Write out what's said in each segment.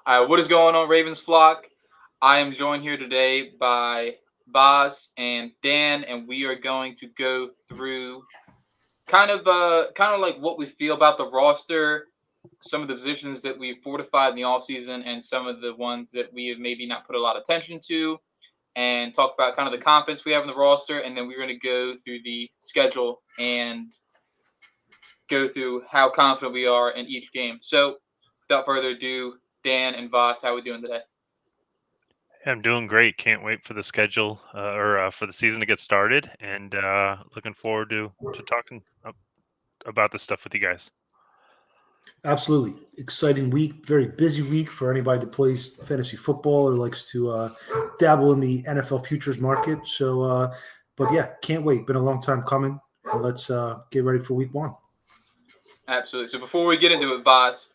What is going on, Ravens flock? I am joined here today by Boz and Dan, and we are going to go through kind of like what we feel about the roster, some of the positions that we've fortified in the offseason, and some of the ones that we have maybe not put a lot of attention to, and talk about kind of the confidence we have in the roster, and then we're going to go through the schedule and go through how confident we are in each game. So, without further ado, Dan and Voss, how are we doing today? I'm doing great. Can't wait for the schedule or for the season to get started, and looking forward to talking about this stuff with you guys. Absolutely. Exciting week, very busy week for anybody that plays fantasy football or likes to dabble in the NFL futures market. But yeah, can't wait. Been a long time coming. And let's get ready for week one. Absolutely. So before we get into it, Voss,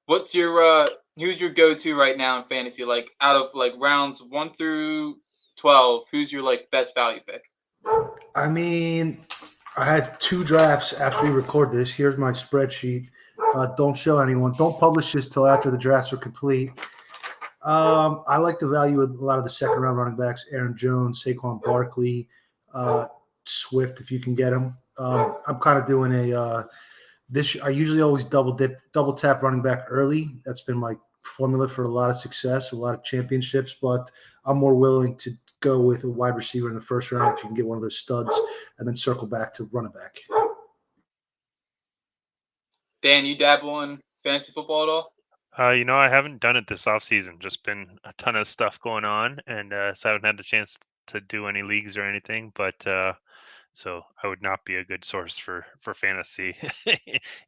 what's your who's your go-to right now in fantasy? Like out of like rounds 1 through 12, who's your like best value pick? I mean, I had two drafts after we record this. Here's my spreadsheet. Don't show anyone. Don't publish this till after the drafts are complete. I like the value of a lot of the second round running backs: Aaron Jones, Saquon Barkley, uh, Swift, if you can get him. I'm kind of doing a this. I usually always double tap running back early. That's been my formula for a lot of success, a lot of championships. But I'm more willing to go with a wide receiver in the first round if you can get one of those studs, and then circle back to running back. Dan, you dabble in fantasy football at all? I haven't done it this off season. Just been a ton of stuff going on, and so I haven't had the chance to do any leagues or anything. But so I would not be a good source for fantasy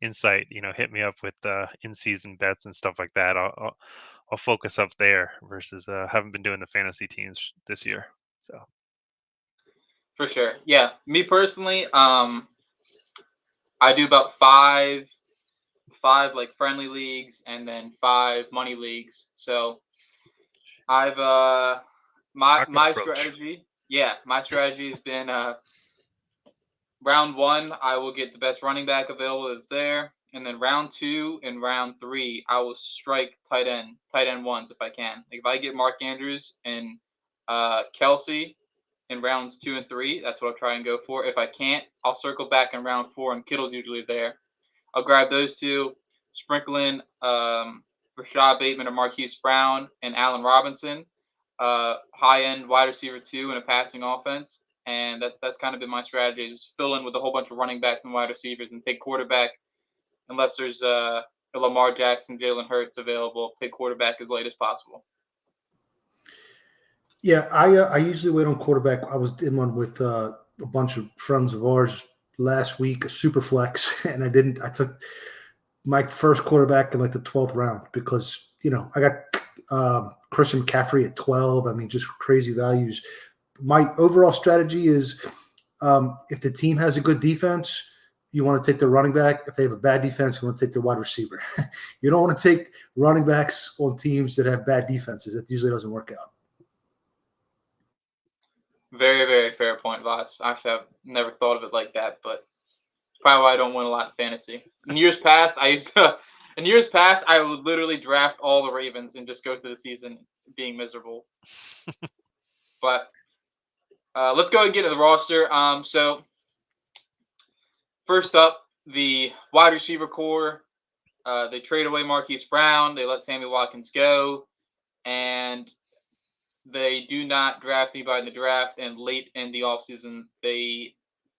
insight. Hit me up with in season bets and stuff like that. I'll focus up there versus haven't been doing the fantasy teams this year. So. For sure. Yeah. Me personally, I do about five like friendly leagues and then five money leagues. So I've my Shotgun my approach. strategy, yeah, my strategy has been round one, I will get the best running back available that's there. And then round two and round three, I will strike tight end ones if I can. Like if I get Mark Andrews and Kelsey in rounds two and three, that's what I'll try and go for. If I can't, I'll circle back in round four, and Kittle's usually there. I'll grab those two, sprinkle in Rashad Bateman or Marquise Brown and Allen Robinson, high end wide receiver two in a passing offense, and that's kind of been my strategy. Just fill in with a whole bunch of running backs and wide receivers, and take quarterback unless there's a Lamar Jackson, Jalen Hurts available. Take quarterback as late as possible. Yeah, I usually wait on quarterback. I was in one with a bunch of friends of ours last week, a super flex, and I didn't. I took my first quarterback in like the 12th round because I got Christian McCaffrey at 12. I mean, just crazy values. My overall strategy is if the team has a good defense, you want to take the running back. If they have a bad defense, you want to take the wide receiver. You don't want to take running backs on teams that have bad defenses. That usually doesn't work out. Very, very fair point, Voss. Actually, I've never thought of it like that, but it's probably why I don't win a lot of fantasy. In years past, I used to. In years past, I would literally draft all the Ravens and just go through the season being miserable. But let's go and get to the roster. So first up, the wide receiver core. They trade away Marquise Brown. They let Sammy Watkins go, and they do not draft anybody in the draft. And late in the offseason, they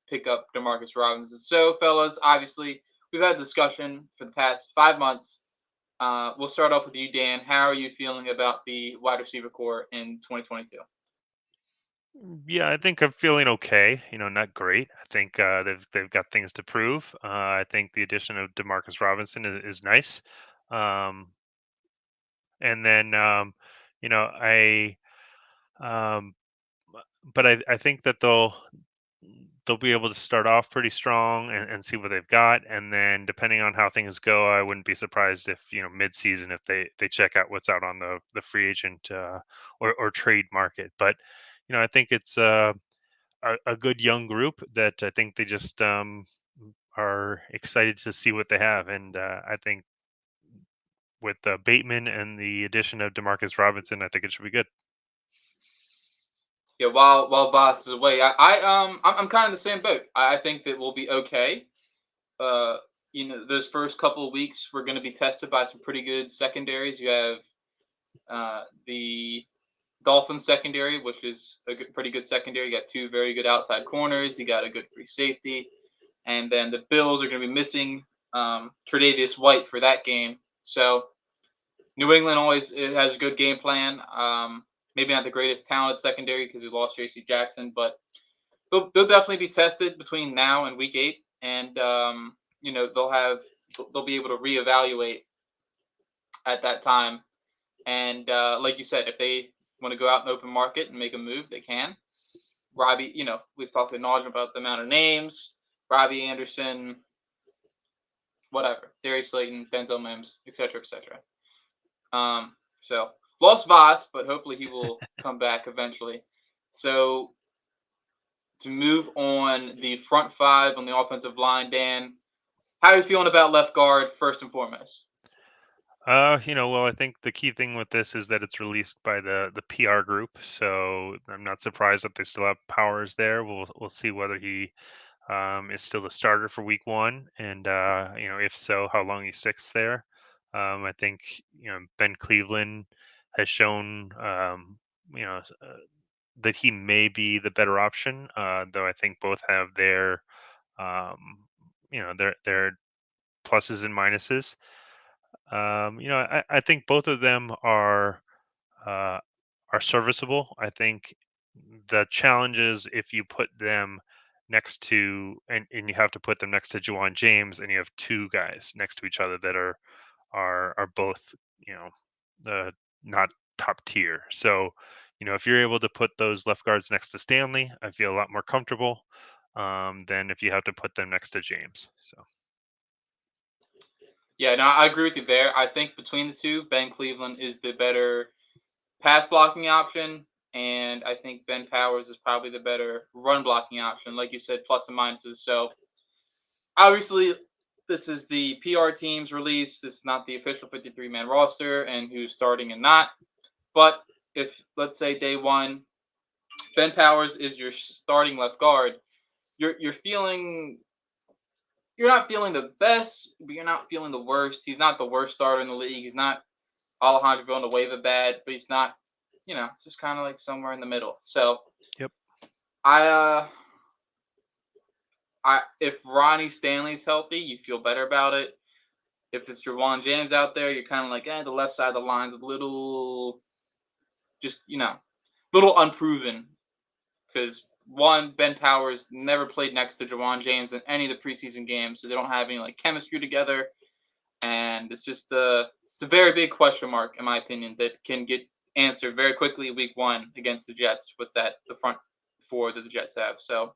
pick up Demarcus Robinson. So, fellas, obviously, we've had a discussion for the past 5 months. We'll start off with you, Dan. How are you feeling about the wide receiver core in 2022? Yeah, I think I'm feeling okay. Not great. I think they've got things to prove. I think the addition of Demarcus Robinson is nice, um, and then I um, but I think that they'll be able to start off pretty strong and see what they've got, and then depending on how things go, I wouldn't be surprised if mid-season if they check out what's out on the free agent or trade market. But I think it's a good young group that I think they just are excited to see what they have, and I think with Bateman and the addition of Demarcus Robinson, I think it should be good. Yeah, while Voss is away, I'm kind of the same boat. I think that we'll be okay. Uh, those first couple of weeks we're going to be tested by some pretty good secondaries. You have the Dolphins secondary, which is a pretty good secondary. You got two very good outside corners. You got a good free safety, and then the Bills are going to be missing Tre'Davious White for that game. So New England always has a good game plan. Maybe not the greatest talented secondary because we lost J.C. Jackson, but they'll definitely be tested between now and Week 8, and they'll be able to reevaluate at that time. And like you said, if they want to go out in open market and make a move, they can. Robbie, we've talked ad nauseam about the amount of names. Robbie Anderson, whatever, Darius Slayton, Denzel Mims, etc., etc. So lost Voss, but hopefully he will come back eventually. So to move on the front five on the offensive line, Dan, how are you feeling about left guard first and foremost? Well, I think the key thing with this is that it's released by the PR group, so I'm not surprised that they still have Powers there. We'll see whether he is still the starter for Week 1, and if so, how long he sticks there. I think Ben Cleveland has shown that he may be the better option, though I think both have their their pluses and minuses. I think both of them uh, are serviceable. I think the challenge is if you put them next to and you have to put them next to Juwan James, and you have two guys next to each other that are both the not top tier. So if you're able to put those left guards next to Stanley, I feel a lot more comfortable than if you have to put them next to James. So. Yeah, no, I agree with you there. I think between the two, Ben Cleveland is the better pass blocking option, and I think Ben Powers is probably the better run blocking option. Like you said, plus and minuses. So obviously, this is the PR team's release. This is not the official 53-man roster and who's starting and not. But if, let's say, day one, Ben Powers is your starting left guard, you're not feeling the best, but you're not feeling the worst. He's not the worst starter in the league. He's not Alejandro Villanueva bad, but he's not, just kind of like somewhere in the middle. So, Yep. If Ronnie Stanley's healthy, you feel better about it. If it's Juwan James out there, you're kind of like, the left side of the line's a little, just little unproven because one, Ben Powers never played next to Juwan James in any of the preseason games, so they don't have any like chemistry together, and it's just it's a very big question mark in my opinion that can get answered very quickly Week 1 against the Jets with the front four that the Jets have. So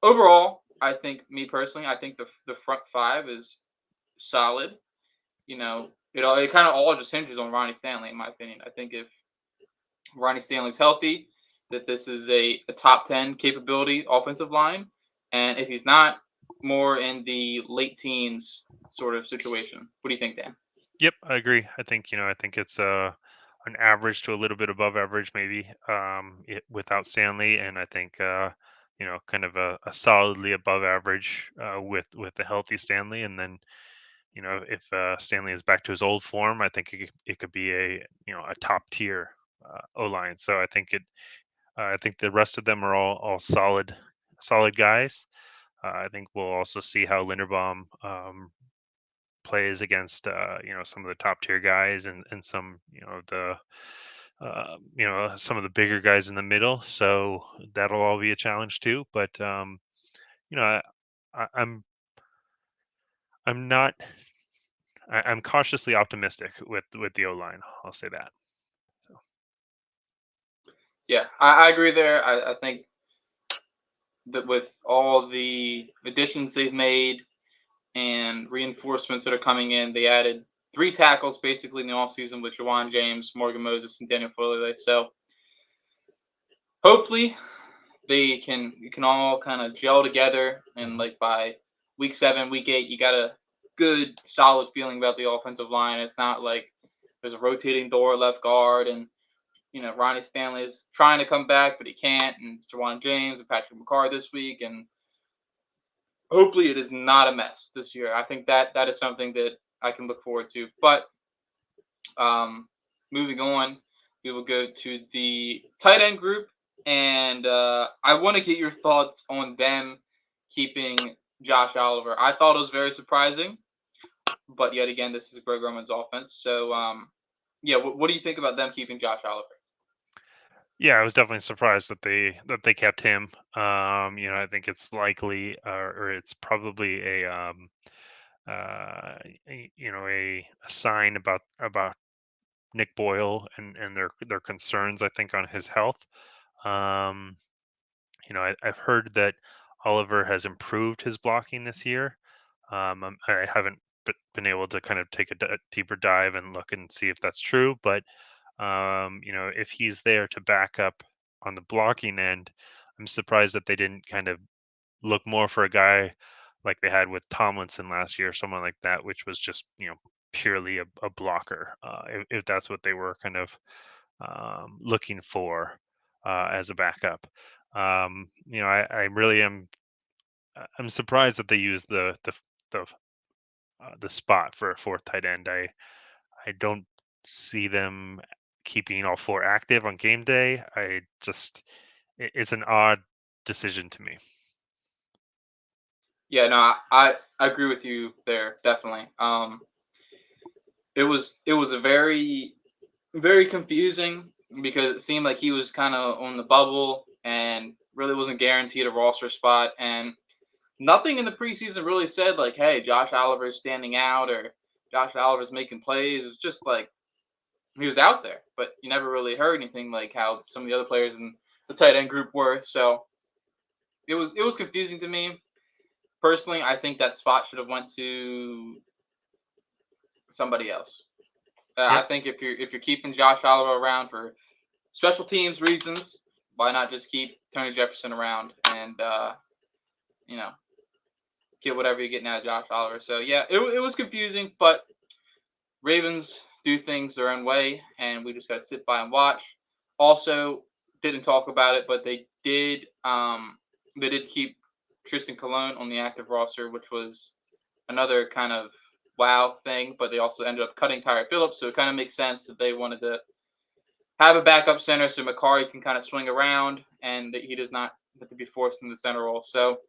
overall, I think me personally, I think the front five is solid. It kind of all just hinges on Ronnie Stanley in my opinion. I think if Ronnie Stanley's healthy, that this is a top 10 capability offensive line. And if he's not, more in the late teens sort of situation. What do you think, Dan? Yep, I agree. I think it's an average to a little bit above average, maybe without Stanley, and I think kind of a solidly above average with the healthy Stanley, and then if Stanley is back to his old form, I think it could be a top tier O line. So I think the rest of them are all solid guys. I think we'll also see how Linderbaum plays against some of the top tier guys and some some of the bigger guys in the middle. So that'll all be a challenge too. But I'm not. I'm cautiously optimistic with the O line. I'll say that. So. Yeah, I agree there. I think that with all the additions they've made and reinforcements that are coming in, they added 3 tackles basically in the offseason with Juwan James, Morgan Moses, and Daniel Foley. So hopefully they can all kind of gel together, and like by week 7, week 8, you gotta good, solid feeling about the offensive line. It's not like there's a rotating door at left guard, and Ronnie Stanley is trying to come back, but he can't, and it's Jawan James and Patrick McCarr this week, and hopefully it is not a mess this year. I think that is something that I can look forward to. But moving on, we will go to the tight end group, and I want to get your thoughts on them keeping Josh Oliver. I thought it was very surprising, but yet again, this is Greg Roman's offense. So, yeah, what do you think about them keeping Josh Oliver? Yeah, I was definitely surprised that they kept him. I think it's likely, or it's probably a sign about Nick Boyle and their concerns, I think, on his health. Um, I've heard that Oliver has improved his blocking this year. I haven't been able to kind of take a deeper dive and look and see if that's true, but if he's there to back up on the blocking end, I'm surprised that they didn't kind of look more for a guy like they had with Tomlinson last year, someone like that, which was just purely a blocker. If that's what they were kind of looking for as a backup. I really am. I'm surprised that they used the the spot for a fourth tight end. I don't see them keeping all four active on game day. It's an odd decision to me. Yeah, no, I agree with you there, definitely. It was a very, very confusing because it seemed like he was kind of on the bubble and really wasn't guaranteed a roster spot, and nothing in the preseason really said like, hey, Josh Oliver's standing out or Josh Oliver's making plays. It was just like he was out there, but you never really heard anything like how some of the other players in the tight end group were. So it was confusing to me. Personally, I think that spot should have went to somebody else. I Yep. think if you're keeping Josh Oliver around for special teams reasons, why not just keep Tony Jefferson around and you know get whatever you're getting out of Josh Oliver? So yeah, it was confusing, but Ravens do things their own way, and we just got to sit by and watch. Also, didn't talk about it, but they did keep Tristan Colon on the active roster, which was another kind of wow thing. But they also ended up cutting Tyre Phillips, so it kind of makes sense that they wanted to have a backup center so McCarry can kind of swing around and that he does not have to be forced in the center role. So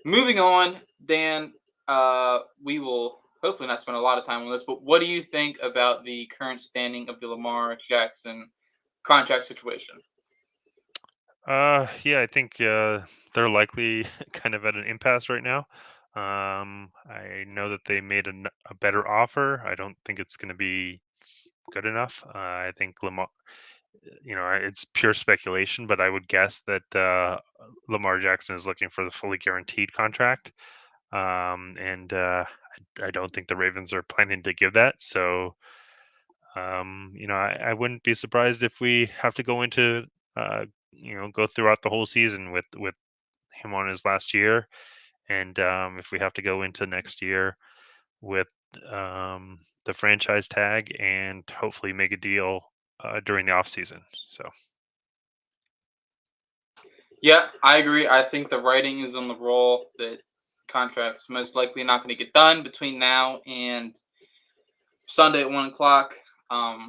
moving on, Dan, we will hopefully not spend a lot of time on this, but what do you think about the current standing of the Lamar Jackson contract situation? Yeah, I think they're likely kind of at an impasse right now. I know that they made a better offer. I don't think it's going to be good enough. I think Lamar, it's pure speculation, but I would guess that Lamar Jackson is looking for the fully guaranteed contract. And I don't think the Ravens are planning to give that. So, I wouldn't be surprised if we have to go into, go throughout the whole season with him on his last year. And if we have to go into next year with the franchise tag and hopefully make a deal during the offseason. So, Yeah, I agree. I think the writing is on the wall that contracts most likely not going to get done between now and Sunday at 1 o'clock. I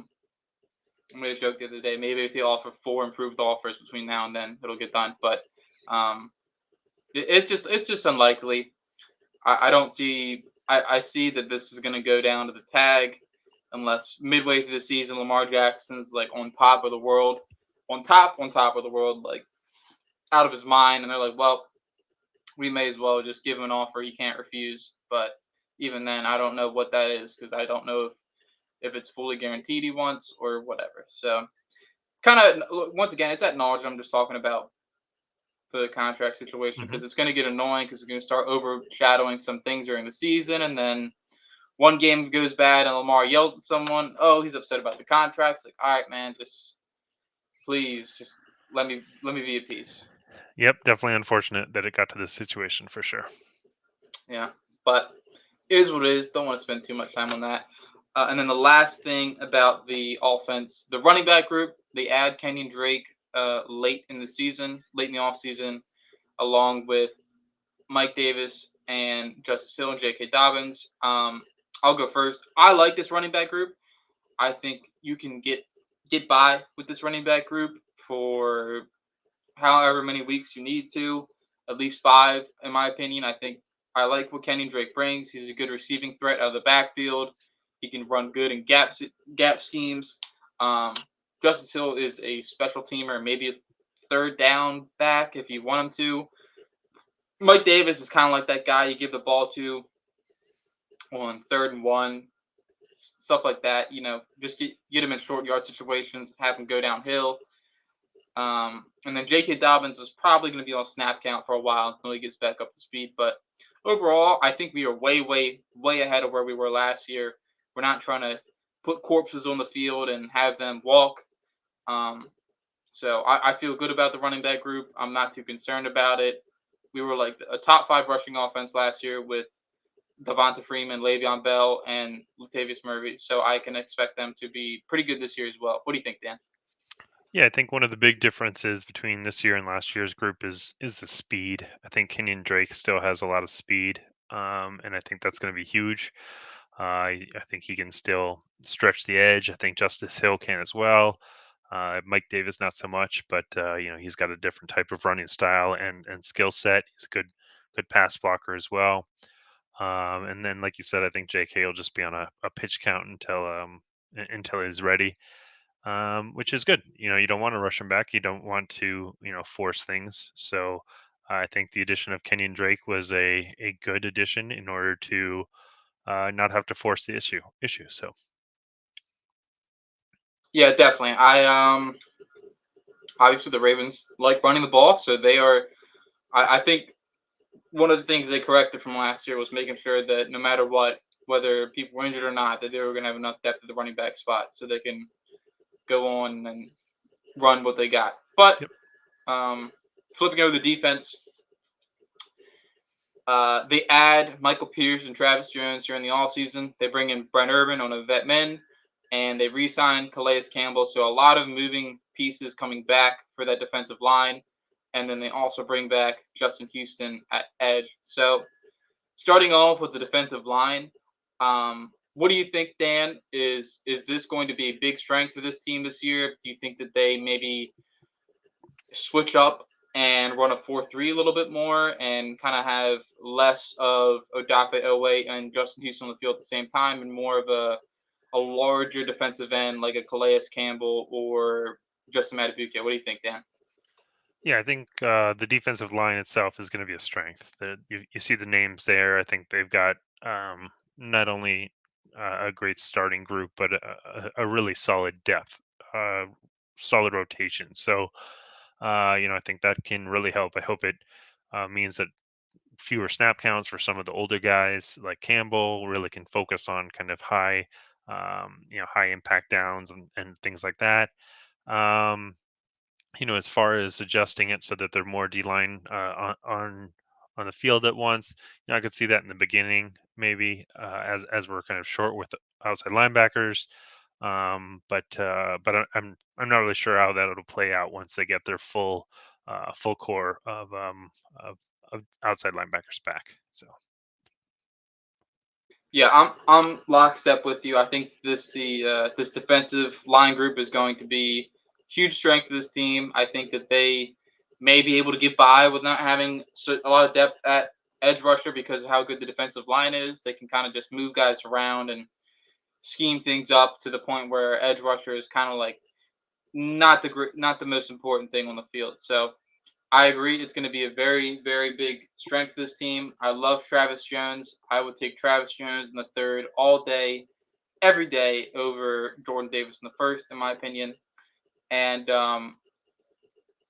made a joke the other day. Maybe if they offer 4 improved offers between now and then, it'll get done. But um, it's just unlikely. I don't see. I see that this is going to go down to the tag, unless midway through the season Lamar Jackson's like on top of the world, on top of the world, like out of his mind, and they're like, well, we may as well just give him an offer he can't refuse. But even then, I don't know what that is because I don't know if it's fully guaranteed he wants or whatever. So kind of once again, it's that knowledge I'm just talking about for the contract situation mhm. because it's going to get annoying because it's going to start overshadowing some things during the season, and then one game goes bad and Lamar yells at someone, oh, he's upset about the contract. It's like, all right, man, just please, just let me be at peace. Yep, definitely unfortunate that it got to this situation for sure. Yeah, but It is what it is. Don't want to spend too much time on that. And then the last thing about the offense, the running back group, they add Kenyon Drake late in the season, late in the offseason, along with Mike Davis and Justice Hill and J.K. Dobbins. I'll go first. I like this running back group. I think you can get by with this running back group for however many weeks you need to, at least 5, in my opinion. I think I like what Kenyon Drake brings. He's a good receiving threat out of the backfield. He can run good in gap schemes. Um, Justice Hill is a special teamer, maybe a third down back if you want him to. Mike Davis is kind of like that guy you give the ball to on 3rd and 1, stuff like that. Just get him in short yard situations, have him go downhill. And then J.K. Dobbins is probably going to be on snap count for a while until he gets back up to speed. But overall, I think we are way, way, way ahead of where we were last year. We're not trying to put corpses on the field and have them walk. So I feel good about the running back group. I'm not too concerned about it. We were like a top 5 rushing offense last year with Devonta Freeman, Le'Veon Bell, and Latavius Murray. So I can expect them to be pretty good this year as well. What do you think, Dan? Yeah, I think one of the big differences between this year and last year's group is the speed. I think Kenyon Drake still has a lot of speed, and I think that's going to be huge. I think he can still stretch the edge. I think Justice Hill can as well. Mike Davis not so much, but he's got a different type of running style and skill set. He's a good pass blocker as well. And then, like you said, I think J.K. will just be on a pitch count until he's ready, which is good. You don't want to rush him back. You don't want to, force things. So I think the addition of Kenyon Drake was a good addition in order to not have to force the issue. So Yeah, definitely. I obviously the Ravens like running the ball, so they are. I think one of the things they corrected from last year was making sure that no matter what, whether people were injured or not, that they were going to have enough depth at the running back spot so they can go on and run what they got. But yep. Flipping over the defense, they add Michael Pierce and Travis Jones during the offseason. They bring in Brent Urban on a vet min, and they re-sign Calais Campbell. So a lot of moving pieces coming back for that defensive line. And then they also bring back Justin Houston at edge. So starting off with the defensive line, what do you think, Dan? Is this going to be a big strength for this team this year? Do you think that they maybe switch up and run a 4-3 a little bit more and kind of have less of Odafe Owe and Justin Houston on the field at the same time and more of a larger defensive end like a Calais Campbell or Justin Matabuke? What do you think, Dan? Yeah, I think the defensive line itself is going to be a strength. You see the names there. I think they've got not only a great starting group, but a really solid depth, uh, solid rotation. So, I think that can really help. I hope it means that fewer snap counts for some of the older guys like Campbell really can focus on kind of high impact downs and things like that. Um, as far as adjusting it so that they're more D line on the field at once. I could see that in the beginning, maybe as we're kind of short with outside linebackers. But I'm not really sure how that will play out once they get their full core of outside linebackers back. So. Yeah, I'm lockstep with you. I think this defensive line group is going to be huge strength for this team. I think that they may be able to get by with not having a lot of depth at edge rusher because of how good the defensive line is. They can kind of just move guys around and scheme things up to the point where edge rusher is kind of like not the most important thing on the field. So I agree. It's going to be a very, very big strength for this team. I love Travis Jones. I would take Travis Jones in the 3rd all day, every day over Jordan Davis in the 1st, in my opinion. And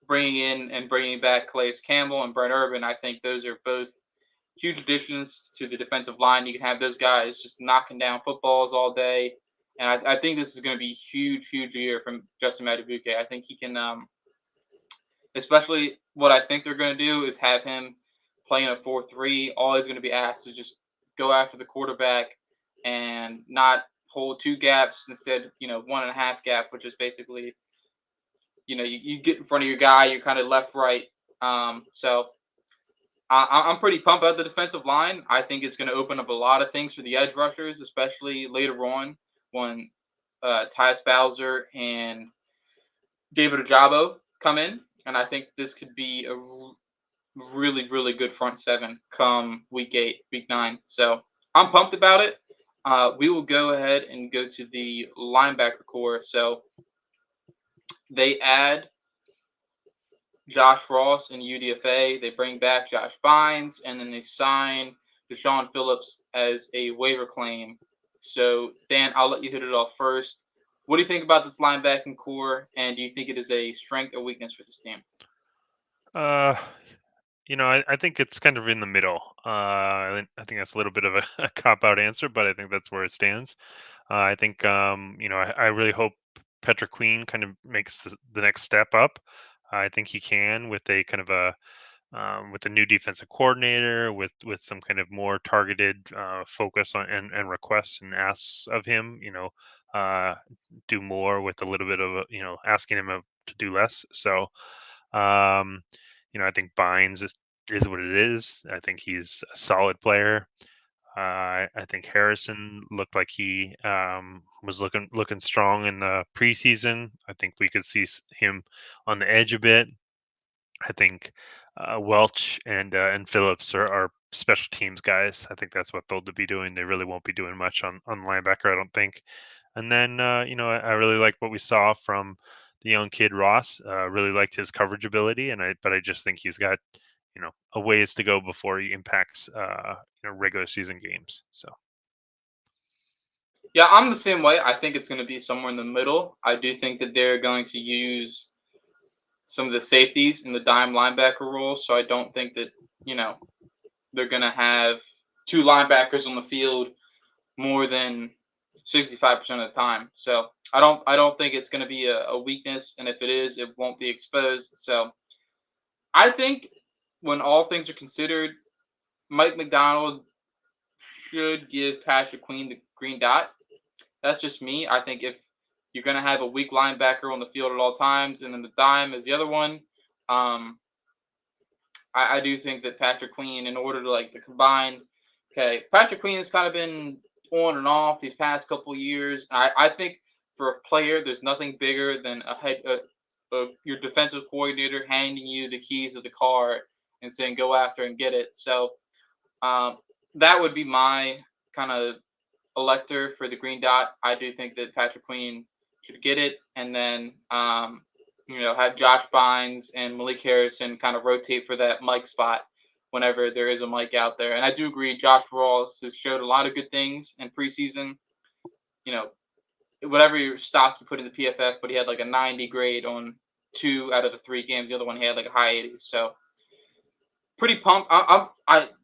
bringing back Calais Campbell and Brent Urban, I think those are both huge additions to the defensive line. You can have those guys just knocking down footballs all day. And I think this is going to be huge, huge year from Justin Matabuke. I think he can especially what I think they're going to do is have him playing a 4-3. All he's going to be asked is just go after the quarterback and not hold two gaps instead, 1.5 gap, which is basically, you get in front of your guy, you're kind of left, right. So I'm pretty pumped about the defensive line. I think it's going to open up a lot of things for the edge rushers, especially later on when Tyus Bowser and David Ojabo come in. And I think this could be a really, really good front seven come week 8, week 9. So I'm pumped about it. We will go ahead and go to the linebacker core. So they add Josh Ross and UDFA. They bring back Josh Bynes, and then they sign Deshaun Phillips as a waiver claim. So, Dan, I'll let you hit it off first. What do you think about this linebacking core, and do you think it is a strength or weakness for this team? I think it's kind of in the middle. I think that's a little bit of a cop-out answer, but I think that's where it stands. I think, I really hope Petra Queen kind of makes the next step up. I think he can with a kind of with a new defensive coordinator, with some kind of more targeted focus on and requests and asks of him. Do more with a little bit of asking him to do less. So, I think Bynes is what it is. I think he's a solid player. I think Harrison looked like he was looking strong in the preseason. I think we could see him on the edge a bit. I think Welch and Phillips are special teams guys. I think that's what they'll be doing. They really won't be doing much on linebacker, I don't think. And then I really like what we saw from the young kid Ross. Really liked his coverage ability, but I just think he's got a ways to go before he impacts regular season games. So Yeah, I'm the same way. I think it's going to be somewhere in the middle. I do think that they're going to use some of the safeties in the dime linebacker role, so I don't think that, they're going to have two linebackers on the field more than 65% of the time. So I don't think it's going to be a weakness, and if it is, it won't be exposed. So I think when all things are considered, Mike McDonald should give Patrick Queen the green dot. That's just me. I think if you're going to have a weak linebacker on the field at all times, and then the dime is the other one, I do think that Patrick Queen, in order to combine, okay, Patrick Queen has kind of been on and off these past couple of years. I think for a player, there's nothing bigger than your defensive coordinator handing you the keys of the car and saying go after and get it. So that would be my kind of elector for the green dot. I do think that Patrick Queen should get it, and then have Josh Bynes and Malik Harrison kind of rotate for that Mike spot whenever there is a Mike out there. And I do agree, Josh Ross has showed a lot of good things in preseason. Whatever your stock you put in the PFF, but he had like a 90 grade on 2 out of the 3 games. The other one he had like a high 80s. So pretty pumped.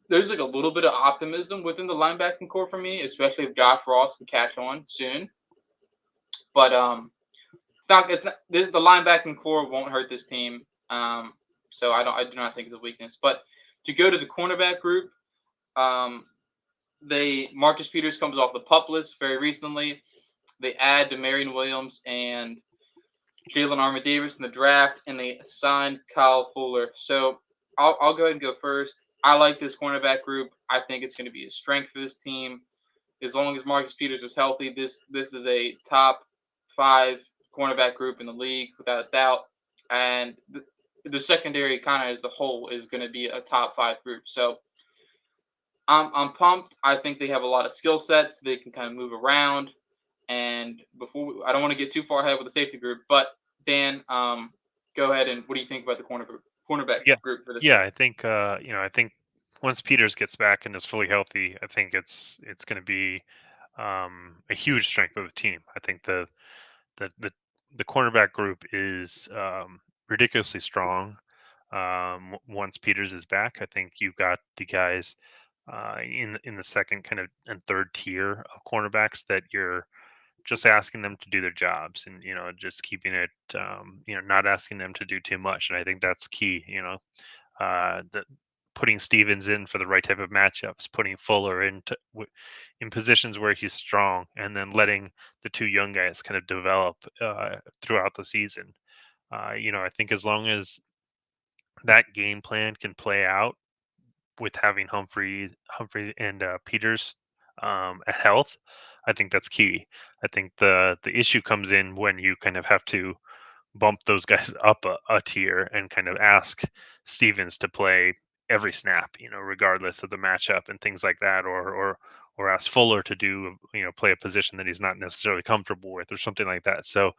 There's like a little bit of optimism within the linebacking core for me, especially if Josh Ross can catch on soon. But it's not the linebacking core won't hurt this team. So I do not think it's a weakness. But to go to the cornerback group, Marcus Peters comes off the PUP list very recently. They add Demarion Williams and Jalen Armour-Davis in the draft, and they signed Kyle Fuller. So I'll go ahead and go first. I like this cornerback group. I think it's going to be a strength for this team. As long as Marcus Peters is healthy, this is a top 5 cornerback group in the league without a doubt. And the secondary kind of as the whole is going to be a top 5 group. So I'm pumped. I think they have a lot of skill sets. They can kind of move around. And I don't want to get too far ahead with the safety group, but Dan, go ahead and what do you think about the cornerback group for this? Yeah, I think I think once Peters gets back and is fully healthy, I think it's going to be a huge strength of the team. I think the cornerback group is ridiculously strong. Once Peters is back, I think you've got the guys in the second kind of and third tier of cornerbacks that you're just asking them to do their jobs, and just keeping it not asking them to do too much. And I think that's key. The putting Stevens in for the right type of matchups, putting Fuller in positions where he's strong, and then letting the two young guys kind of develop throughout the season. I think as long as that game plan can play out with having Humphrey and Peters at health, I think that's key. I think the issue comes in when you kind of have to bump those guys up a tier and kind of ask Stevens to play every snap, regardless of the matchup and things like that, or ask Fuller to do, play a position that he's not necessarily comfortable with or something like that. So,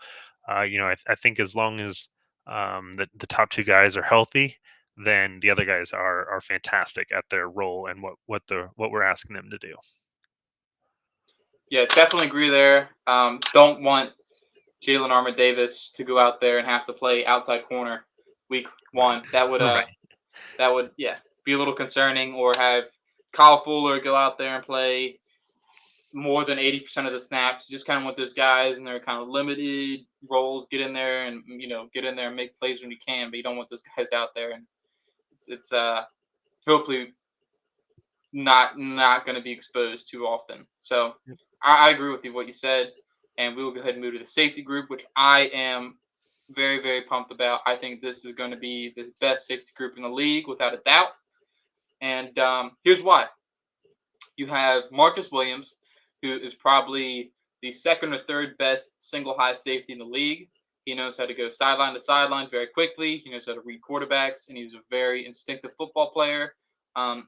I think as long as the top two guys are healthy, then the other guys are fantastic at their role and what we're asking them to do. Yeah, definitely agree there. Don't want Jalen Armour Davis to go out there and have to play outside corner week one. That would Right. be a little concerning. Or have Kyle Fuller go out there and play more than 80% of the snaps. You just kind of want those guys in their kind of limited roles, get in there and make plays when you can, but you don't want those guys out there, and it's hopefully not going to be exposed too often. So I agree with you what you said, and we will go ahead and move to the safety group, which I am very, very pumped about. I think this is going to be the best safety group in the league without a doubt, and here's why. You have Marcus Williams, who is probably the second or third best single high safety in the league. He knows how to go sideline to sideline very quickly. He knows how to read quarterbacks, and he's a very instinctive football player.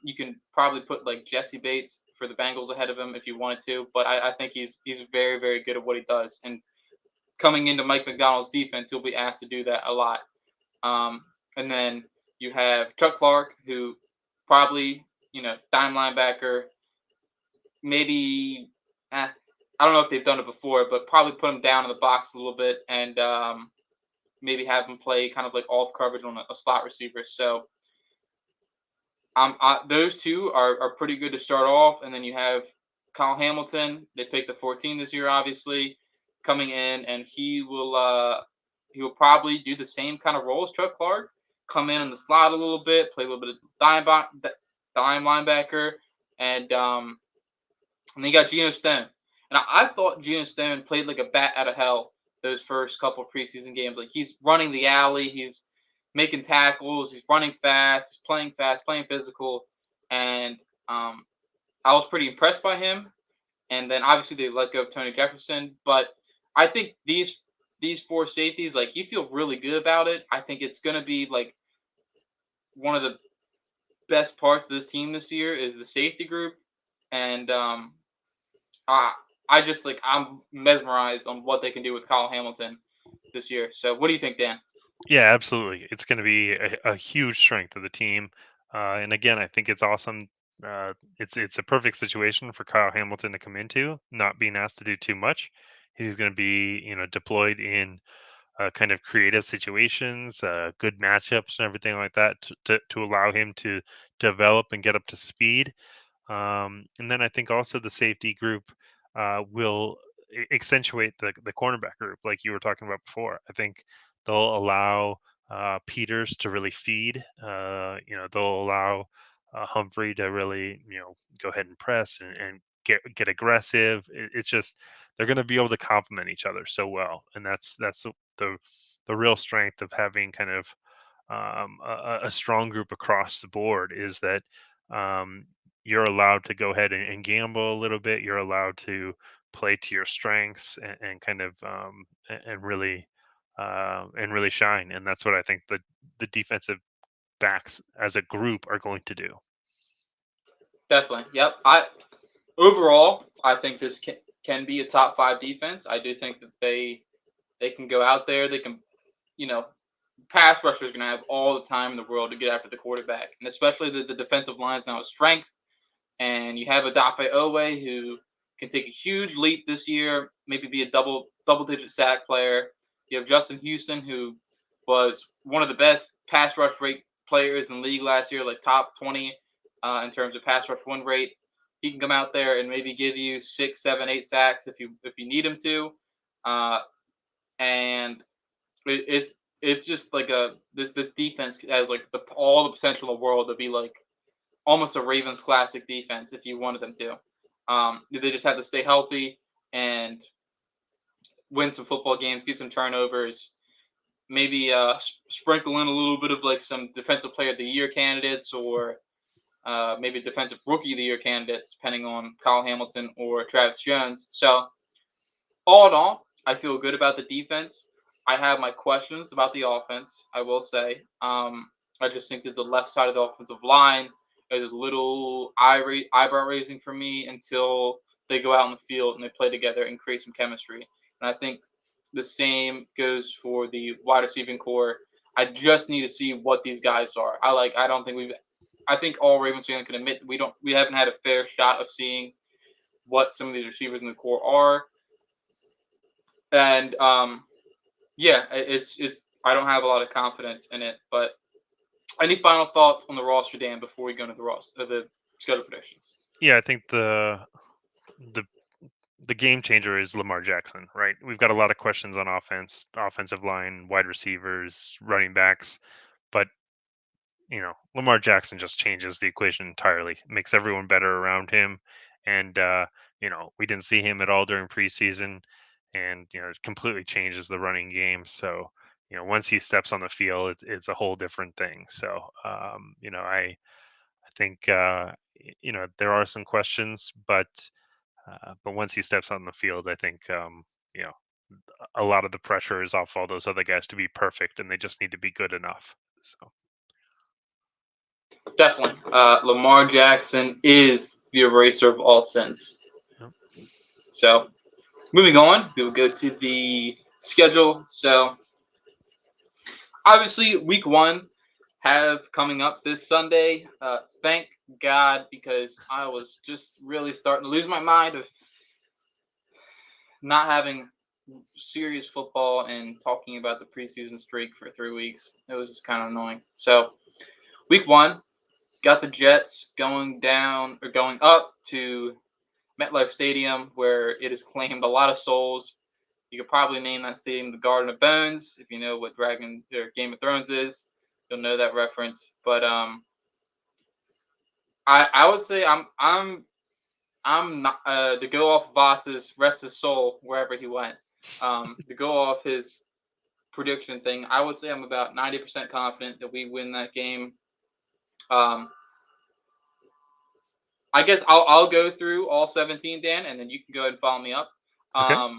You can probably put like Jesse Bates for the Bengals ahead of him if you wanted to, but I think he's very, very good at what he does. And coming into Mike McDonald's defense, he'll be asked to do that a lot. And then you have Chuck Clark, who probably, dime linebacker, maybe I don't know if they've done it before, but probably put him down in the box a little bit and maybe have him play kind of like off coverage on a slot receiver. So those two are pretty good to start off. And then you have Kyle Hamilton. They picked the 14 this year, obviously, coming in, and he will probably do the same kind of role as Chuck Clark, come in the slot a little bit, play a little bit of dime linebacker, and then you got Geno Stone. And I thought Geno Stone played like a bat out of hell those first couple preseason games. Like, he's running the alley, he's making tackles, he's running fast, playing physical. And I was pretty impressed by him. And then obviously they let go of Tony Jefferson. But I think these four safeties, like, you feel really good about it. I think it's going to be like one of the best parts of this team this year is the safety group. And I'm mesmerized on what they can do with Kyle Hamilton this year. So what do you think, Dan? Yeah, absolutely. It's going to be a huge strength of the team. And again, I think it's awesome. It's a perfect situation for Kyle Hamilton to come into, not being asked to do too much. He's going to be, deployed in kind of creative situations, good matchups, and everything like that to allow him to develop and get up to speed. And then I think also the safety group will accentuate the cornerback group, like you were talking about before. I think they'll allow Peters to really feed. They'll allow Humphrey to really, go ahead and press and get aggressive. It's just they're going to be able to complement each other so well, and that's the real strength of having kind of a strong group across the board is that um, you're allowed to go ahead and gamble a little bit. You're allowed to play to your strengths and kind of and really shine. And that's what I think the defensive backs as a group are going to do. Definitely. Yep. I think this can be a top 5 defense. I do think that they can go out there. They can, pass rushers are going to have all the time in the world to get after the quarterback, and especially the defensive line's now a strength. And you have Odafe Owe, who can take a huge leap this year, maybe be a double-digit sack player. You have Justin Houston, who was one of the best pass rush rate players in the league last year, like top 20 in terms of pass rush win rate. He can come out there and maybe give you 6, 7, 8 sacks if you need him to. And it's just like this defense has like all the potential in the world to be like almost a Ravens classic defense if you wanted them to. They just have to stay healthy and win some football games, get some turnovers, maybe sprinkle in a little bit of like some defensive player of the year candidates or maybe defensive rookie of the year candidates, depending on Kyle Hamilton or Travis Jones. So all in all, I feel good about the defense. I have my questions about the offense, I will say. I just think that the left side of the offensive line is a little eyebrow raising for me until they go out in the field and they play together and create some chemistry. And I think the same goes for the wide receiving core. I just need to see what these guys are. I don't think we've I think all Ravens fans can admit we haven't had a fair shot of seeing what some of these receivers in the core are. And yeah, it's I don't have a lot of confidence in it. But any final thoughts on the roster, Dan, before we go into the schedule predictions? Yeah, I think the the game changer is Lamar Jackson, right? We've got a lot of questions on offense, offensive line, wide receivers, running backs, but Lamar Jackson just changes the equation entirely, makes everyone better around him. And, we didn't see him at all during preseason, and, it completely changes the running game. So, once he steps on the field, it's a whole different thing. So, I think, there are some questions, but once he steps on the field, I think, you know, a lot of the pressure is off all those other guys to be perfect, and they just need to be good enough. So. Definitely. Lamar Jackson is the eraser of all sins. Yep. So, moving on, we will go to the schedule. So, obviously, week one have coming up this Sunday. Thank God, because I was just really starting to lose my mind of not having serious football and talking about the preseason streak for 3 weeks. It was just kind of annoying. So, week one, got the Jets going up to MetLife Stadium, where it has claimed a lot of souls. You could probably name that stadium the Garden of Bones if you know what Dragon or Game of Thrones is. You'll know that reference. But I would say I'm not to go off Voss's rest his soul wherever he went. To go off his prediction thing, I would say I'm about 90% confident that we win that game. I guess I'll go through all 17, Dan, and then you can go ahead and follow me up. Okay.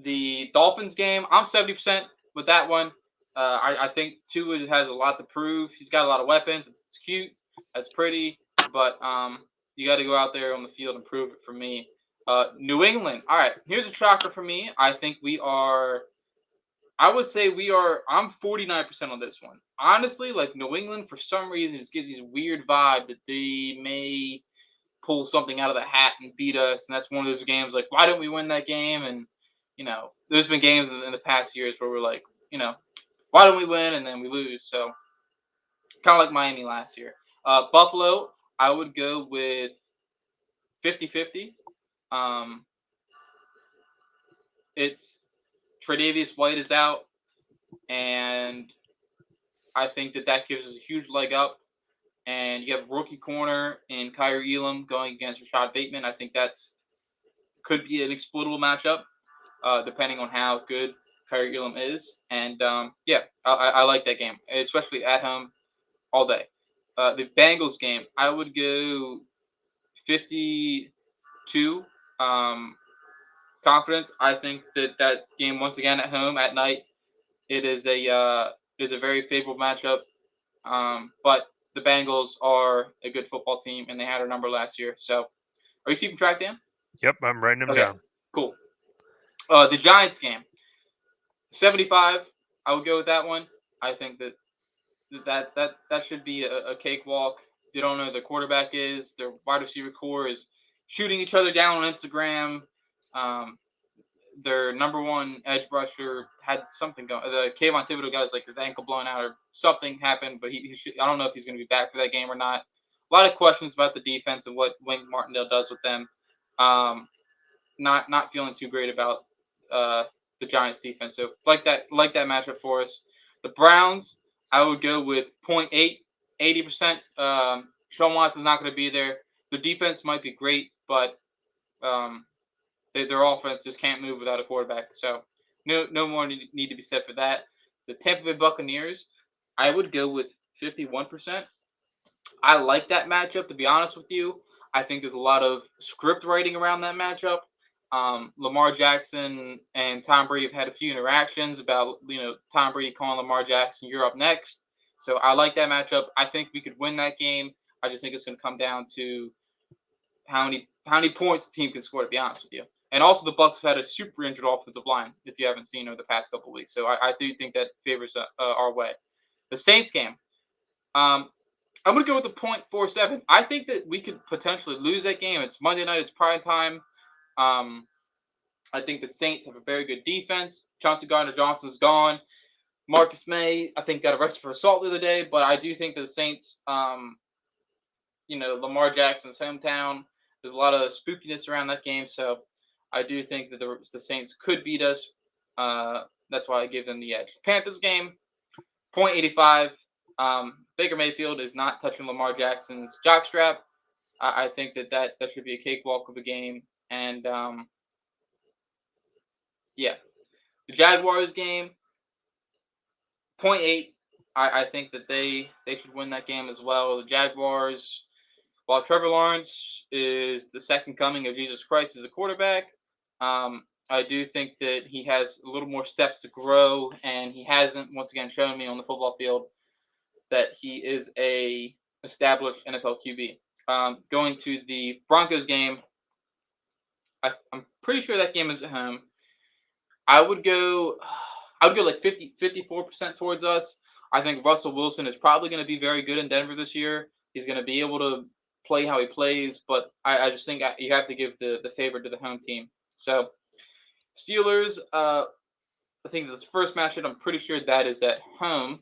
The Dolphins game, I'm 70% with that one. I think Tua has a lot to prove. He's got a lot of weapons. It's cute. It's pretty. But you got to go out there on the field and prove it for me. New England. All right. Here's a shocker for me. I think I'm 49% on this one. Honestly, like New England, for some reason, just gives these weird vibe that they may pull something out of the hat and beat us. And that's one of those games like, why don't we win that game? And, there's been games in the past years where we're like, why don't we win? And then we lose. So kind of like Miami last year. Buffalo, I would go with 50-50. It's Tre'Davious White is out, and I think that gives us a huge leg up. And you have rookie corner in Kyrie Elam going against Rashad Bateman. I think could be an exploitable matchup, depending on how good Kyrie Elam is. And I like that game, especially at home, all day. The Bengals game, I would go 52. Confidence. I think that game once again at home at night, it is a very favorable matchup. But the Bengals are a good football team, and they had our number last year. So, are you keeping track, Dan? Yep, I'm writing them down. Cool. The Giants game, 75. I would go with that one. I think that should be a cakewalk. They don't know who the quarterback is. Their wide receiver core is shooting each other down on Instagram. Their number one edge rusher had something going. The Kayvon Thibodeau got his ankle blown out or something happened, but I don't know if he's going to be back for that game or not. A lot of questions about the defense and what Wink Martindale does with them. Not feeling too great about the Giants defense. So like that matchup for us. The Browns, I would go with 0.8 80%. Sean Watson's not going to be there. The defense might be great, but their offense just can't move without a quarterback. So no more need to be said for that. The Tampa Bay Buccaneers, I would go with 51%. I like that matchup, to be honest with you. I think there's a lot of script writing around that matchup. Lamar Jackson and Tom Brady have had a few interactions about, Tom Brady calling Lamar Jackson, "You're up next." So I like that matchup. I think we could win that game. I just think it's going to come down to how many points the team can score, to be honest with you. And also, the Bucs have had a super injured offensive line, if you haven't seen over the past couple of weeks. So I do think that favors our way. The Saints game. I'm going to go with the 0.47. I think that we could potentially lose that game. It's Monday night. It's prime time. I think the Saints have a very good defense. Chauncey Gardner-Johnson's gone. Marcus May, I think, got arrested for assault the other day. But I do think the Saints, Lamar Jackson's hometown, there's a lot of spookiness around that game. So I do think that the Saints could beat us. That's why I give them the edge. Panthers game, 0.85. Baker Mayfield is not touching Lamar Jackson's jockstrap. I think that should be a cakewalk of a game. And, the Jaguars game, 0.8. I think that they should win that game as well. The Jaguars, while Trevor Lawrence is the second coming of Jesus Christ as a quarterback, I do think that he has a little more steps to grow, and he hasn't, once again, shown me on the football field that he is a established NFL QB. Going to the Broncos game, I'm pretty sure that game is at home. I would go like 54% towards us. I think Russell Wilson is probably going to be very good in Denver this year. He's going to be able to play how he plays, but I just think you have to give the favor to the home team. So Steelers, I think this first matchup, I'm pretty sure that is at home.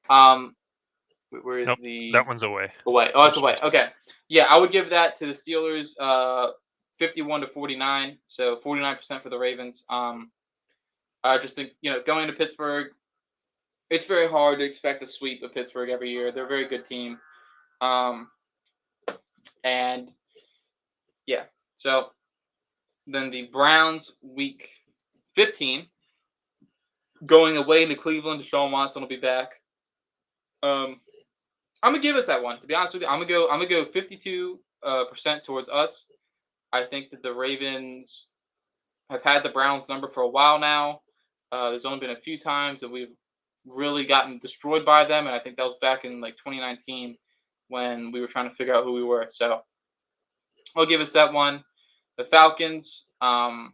Where is that one's away. Away. Oh, it's away. Okay. Yeah, I would give that to the Steelers, 51-49. So 49% for the Ravens. I just think, going to Pittsburgh, it's very hard to expect a sweep of Pittsburgh every year. They're a very good team. And yeah, so then the Browns week 15, going away to Cleveland. Deshaun Watson will be back. I'm gonna give us that one. To be honest with you, I'm gonna go 52% towards us. I think that the Ravens have had the Browns number for a while now. There's only been a few times that we've really gotten destroyed by them, and I think that was back in like 2019 when we were trying to figure out who we were. So I'll give us that one. The Falcons, I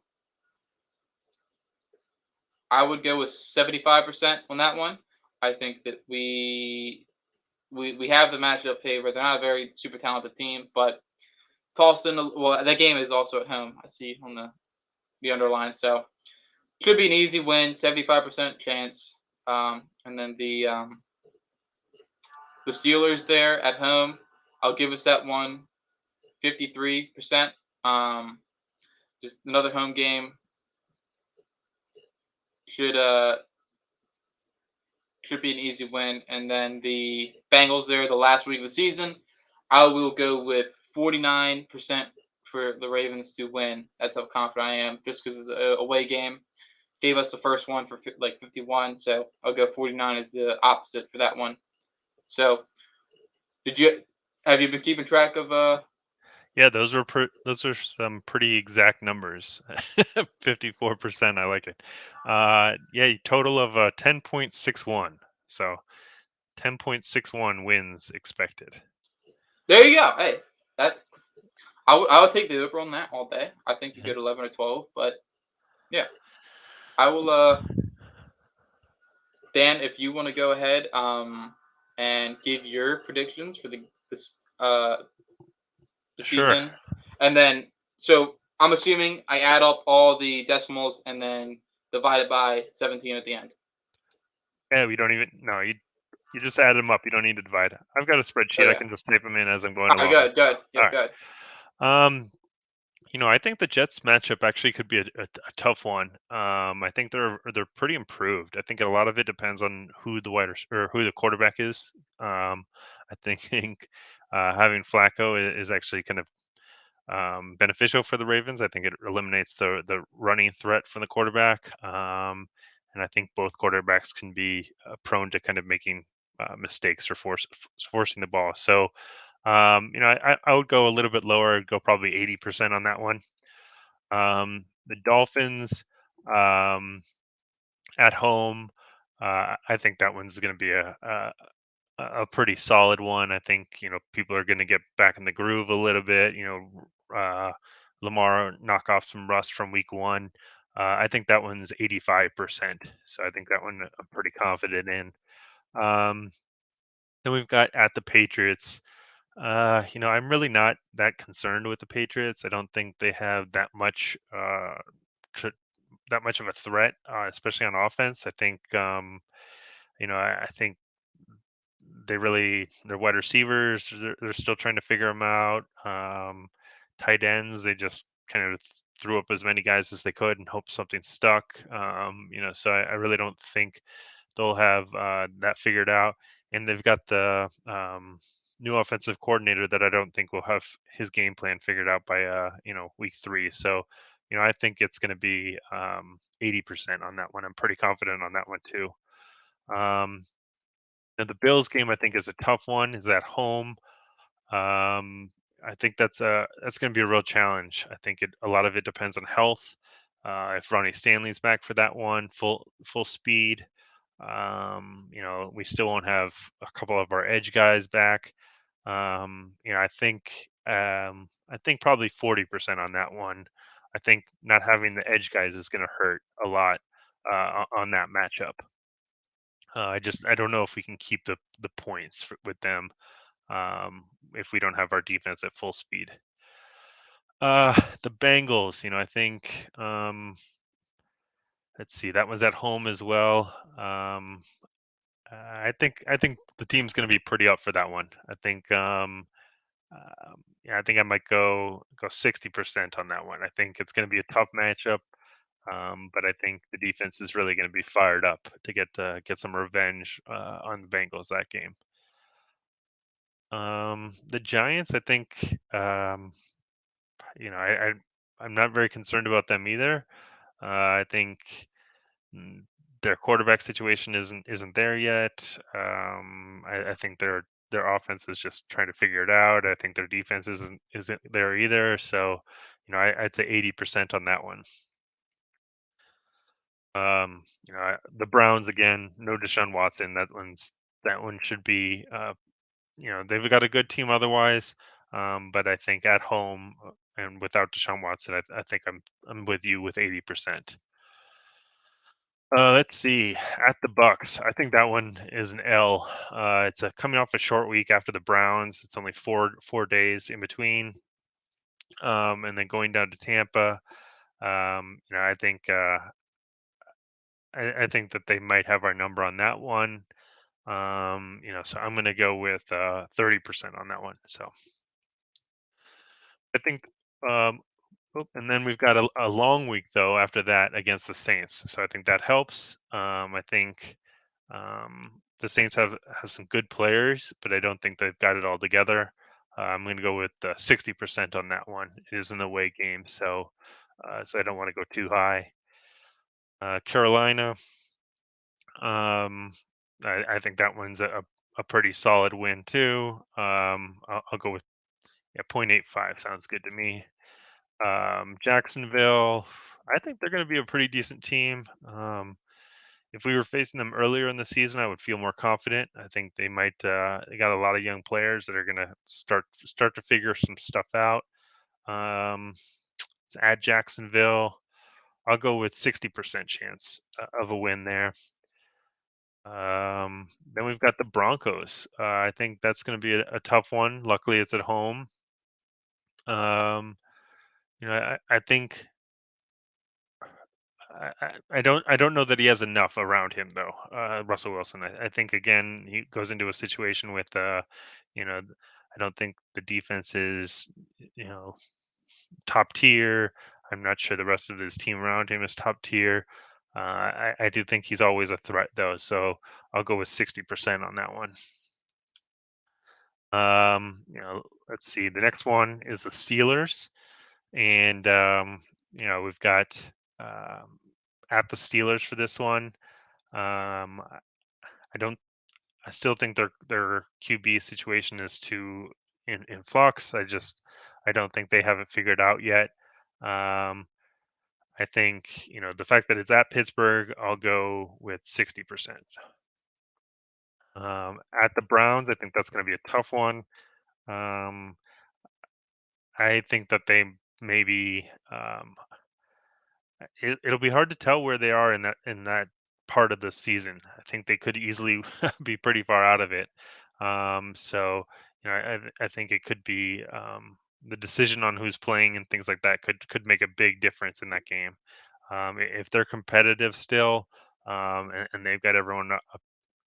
would go with 75% on that one. I think that we have the matchup favor. They're not a very super talented team, but that game is also at home. I see on the underline. So should be an easy win, 75% chance. And then the Steelers there at home, I'll give us that one, 53%. Just another home game. Should be an easy win. And then the Bengals there, the last week of the season, I will go with 49% for the Ravens to win. That's how confident I am, just because it's an away game. Gave us the first one for like 51, so I'll go 49 as the opposite for that one. So, have you been keeping track of? Yeah, those are some pretty exact numbers. 54%, I like it. Yeah, total of 10.61. So 10.61 wins expected. There you go. Hey, I would take the over on that all day. I think you get 11 or 12, but yeah, I will. Dan, if you want to go ahead and give your predictions for the season, and then so I'm assuming I add up all the decimals and then divide it by 17 at the end. Yeah, we don't even you just add them up. You don't need to divide. I've got a spreadsheet. Okay. I can just type them in as I'm going along. Good. Yeah, all right. good. I think the Jets matchup actually could be a tough one. I think they're pretty improved. I think a lot of it depends on who the or who the quarterback is. I think having Flacco is actually kind of beneficial for the Ravens. I think it eliminates the running threat from the quarterback, and I think both quarterbacks can be prone to kind of making mistakes or forcing the ball. So, I would go a little bit lower. I'd go probably 80% on that one. The Dolphins at home. I think that one's going to be a pretty solid one. I think people are going to get back in the groove a little bit. Lamar knock off some rust from week one. I think that one's 85%. So I think that one I'm pretty confident in. Then we've got at the Patriots. I'm really not that concerned with the Patriots. I don't think they have that much that much of a threat, especially on offense. I think I think their wide receivers, they're still trying to figure them out. Tight ends, they just kind of threw up as many guys as they could and hope something stuck. So I really don't think they'll have that figured out. And they've got the new offensive coordinator that I don't think will have his game plan figured out by week 3. So I think it's going to be 80% on that one. I'm pretty confident on that one too. Now the Bills game I think is a tough one. Is at home. I think that's going to be a real challenge. I think a lot of it depends on health. If Ronnie Stanley's back for that one, full speed. We still won't have a couple of our edge guys back. I think probably 40% on that one. I think not having the edge guys is going to hurt a lot on that matchup. I don't know if we can keep the points with them if we don't have our defense at full speed. The Bengals, I think. Let's see, that was at home as well. I think the team's going to be pretty up for that one. I think. Yeah, I think I might go 60% on that one. I think it's going to be a tough matchup. But I think the defense is really going to be fired up to get some revenge on the Bengals that game. The Giants, I think, I'm not very concerned about them either. I think their quarterback situation isn't there yet. I think their offense is just trying to figure it out. I think their defense isn't there either. So, I'd say 80% on that one. The Browns again, no Deshaun Watson. That one should be. They've got a good team otherwise, but I think at home and without Deshaun Watson, I think I'm with you with 80%. Let's see. At the Bucks, I think that one is an L. It's coming off a short week after the Browns. It's only four days in between, and then going down to Tampa. I think. I think that they might have our number on that one. So I'm going to go with 30% on that one. So I think, and then we've got a long week though after that against the Saints. So I think that helps. I think the Saints have some good players, but I don't think they've got it all together. I'm going to go with 60% on that one. It is an away game, so I don't want to go too high. Carolina. I think that one's a pretty solid win too. I'll go with 0.85 sounds good to me. Jacksonville, I think they're going to be a pretty decent team. If we were facing them earlier in the season, I would feel more confident. I think they might. They got a lot of young players that are going to start to figure some stuff out. It's at Jacksonville. I'll go with 60% chance of a win there. Then we've got the Broncos. I think that's going to be a tough one. Luckily, it's at home. I think I don't know that he has enough around him though. Russell Wilson. I think again he goes into a situation with I don't think the defense is top tier. I'm not sure the rest of his team around him is top tier. I do think he's always a threat though, so I'll go with 60% on that one. Let's see. The next one is the Steelers, and we've got um, at the Steelers for this one. I don't. I still think their QB situation is too in flux. I don't think they have it figured out yet. Um, I think the fact that it's at Pittsburgh, I'll go with 60%. At the Browns, I think that's going to be a tough one. Um, I think that they maybe it'll be hard to tell where they are in that part of the season. I think they could easily be pretty far out of it. So I think it could be the decision on who's playing and things like that could make a big difference in that game. If they're competitive still, and they've got everyone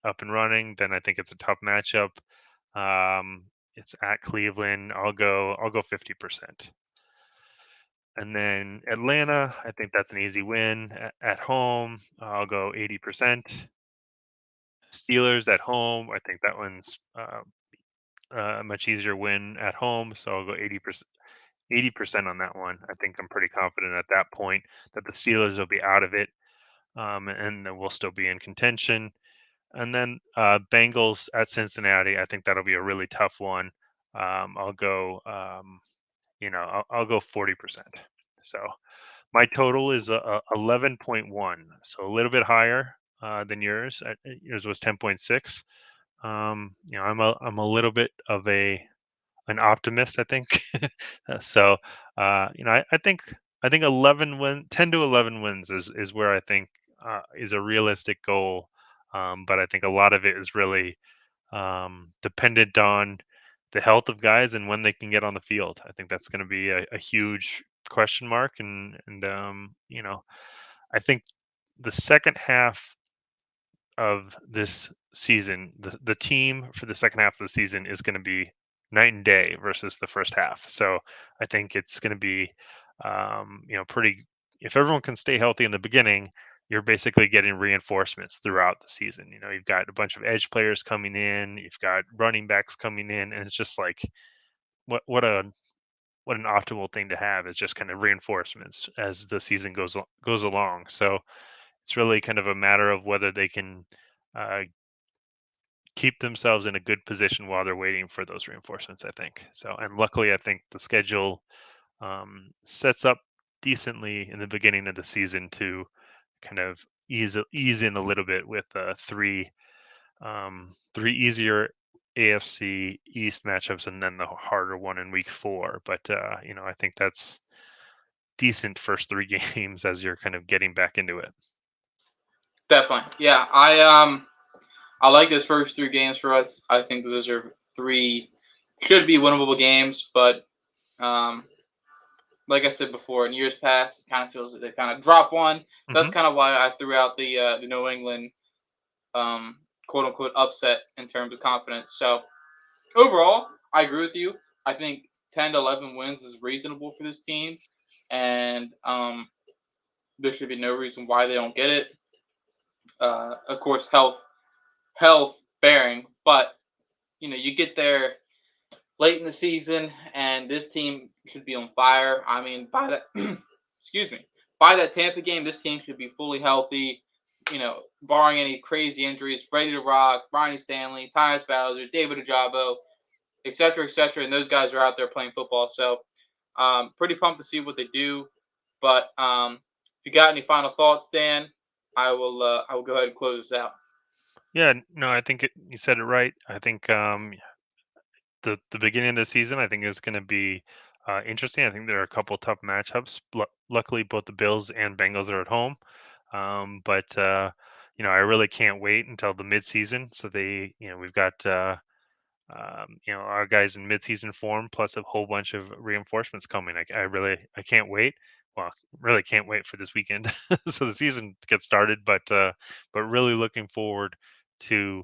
up and running, then I think it's a tough matchup. It's at Cleveland. I'll go 50%. And then Atlanta, I think that's an easy win at home. I'll go 80%. Steelers at home, I think that one's a much easier win at home. So I'll go 80%. 80% on that one. I think I'm pretty confident at that point that the Steelers will be out of it, and then we'll still be in contention. And then Bengals at Cincinnati, I think that'll be a really tough one. I'll go, I'll go 40%. So my total is 11.1, so a little bit higher than yours. Yours was 10.6. I'm a little bit of an optimist, I think. So I think 10 to 11 wins is where I think is a realistic goal. But I think a lot of it is really dependent on the health of guys and when they can get on the field. I think that's going to be a huge question mark, and I think the second half of this season, the team for the second half of the season is going to be night and day versus the first half. So I think it's going to be, pretty. If everyone can stay healthy in the beginning, you're basically getting reinforcements throughout the season. You've got a bunch of edge players coming in, you've got running backs coming in, and it's just like what an optimal thing to have is just kind of reinforcements as the season goes along. So it's really kind of a matter of whether they can uh, keep themselves in a good position while they're waiting for those reinforcements, I think. So, and luckily, I think the schedule sets up decently in the beginning of the season to kind of ease in a little bit with three easier AFC East matchups and then the harder one in week 4. But I think that's decent first 3 games as you're kind of getting back into it. Definitely. Yeah, I like those first 3 games for us. I think those are 3 should be winnable games, but um, like I said before, in years past, it kind of feels that they kind of drop one. So that's Hmm. kind of why I threw out the New England quote unquote upset in terms of confidence. So overall, I agree with you. I think 10 to 11 wins is reasonable for this team, and there should be no reason why they don't get it. Of course, health bearing, but you get there late in the season, and this team should be on fire. I mean, by that, excuse me, by that Tampa game, this team should be fully healthy. Barring any crazy injuries, ready to rock. Bronny Stanley, Tyus Bowser, David Ajabo, et cetera, and those guys are out there playing football. So, pretty pumped to see what they do. But if you got any final thoughts, Dan, I will go ahead and close this out. Yeah, no, I think you said it right. I think the beginning of the season, I think, is going to be interesting. I think there are a couple tough matchups. Luckily, both the Bills and Bengals are at home, but I really can't wait until the midseason. So we've got our guys in midseason form, plus a whole bunch of reinforcements coming. I can't wait. Well, really can't wait for this weekend, so the season gets started. But really looking forward to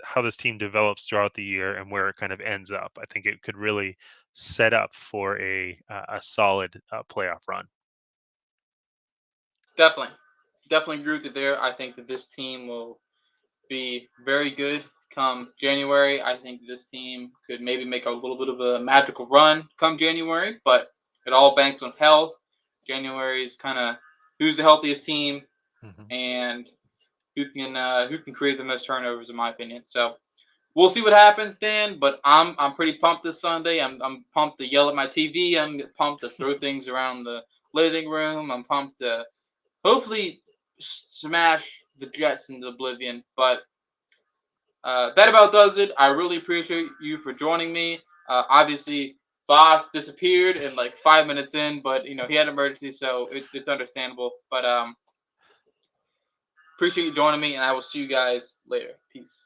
how this team develops throughout the year and where it kind of ends up. I think it could really set up for a solid playoff run. Definitely agree with you there. I think that this team will be very good come January. I think this team could maybe make a little bit of a magical run come January, but it all banks on health. January is kind of who's the healthiest team and who can create the most turnovers, in my opinion. So we'll see what happens, Dan. But I'm pretty pumped this Sunday. I'm pumped to yell at my TV. I'm pumped to throw things around the living room. I'm pumped to hopefully smash the Jets into oblivion. But that about does it. I really appreciate you for joining me. Obviously, Voss disappeared in like 5 minutes in, but he had an emergency, so it's understandable. But appreciate you joining me, and I will see you guys later. Peace.